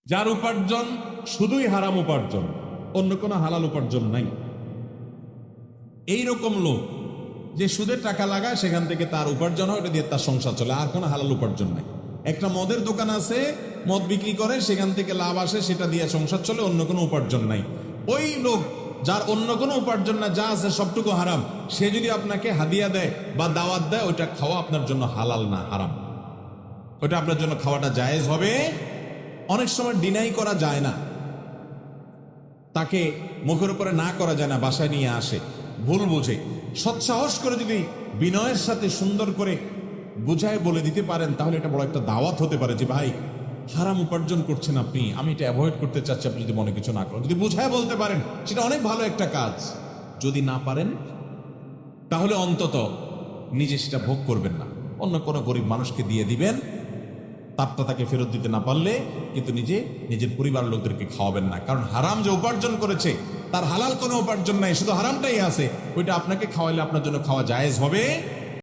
যার উপার্জন শুধুই হারাম উপার্জন, অন্য কোনো হালাল উপার্জন নাই, এইরকম লোক যে সুদের টাকা লাগায় সেখান থেকে তার উপার্জন হয়, ওটা দিয়ে তার সংসার চলে, আর কোনো হালাল উপার্জন নাই। একটা মদের দোকান আছে, মদ বিক্রি করে, সেখান থেকে লাভ আসে, সেটা দিয়ে সংসার চলে, অন্য কোনো উপার্জন নাই। ওই লোক যার অন্য কোনো উপার্জন না, যা আছে সবটুকু হারাম, সে যদি আপনাকে হাদিয়া দেয় বা দাওয়াত দেয়, ওইটা খাওয়া আপনার জন্য হালাল না, হারাম। ওইটা আপনার জন্য খাওয়াটা জায়েজ হবে। অনেক সময় ডিনাই করা যায় না, তাকে মুখের উপরে না করা যায় না, বাসায় নিয়ে আসে, ভুল বুঝে, সৎসাহস করে যদি বিনয়ের সাথে সুন্দর করে বুঝায় বলে দিতে পারেন, তাহলে এটা বড় একটা দাওয়াত হতে পারে যে ভাই হারাম উপার্জন করছেন আপনি, আমি এটা অ্যাভয়েড করতে চাচ্ছি, আপনি যদি মনে কিছু না করেন, যদি বুঝায় বলতে পারেন, সেটা অনেক ভালো একটা কাজ। যদি না পারেন তাহলে অন্তত নিজে সেটা ভোগ করবেন না, অন্য কোনো গরিব মানুষকে দিয়ে দিবেন, তারটা তাকে ফেরত দিতে না পারলে কিন্তু নিজে নিজের পরিবার লোকদেরকে খাওয়াবেন না। কারণ হারাম যে উপার্জন করেছে তার হালাল কোনো উপার্জন নাই, শুধু হারামটাই আছে, ওইটা আপনাকে খাওয়াইলে আপনার জন্য খাওয়া জায়েজ হবে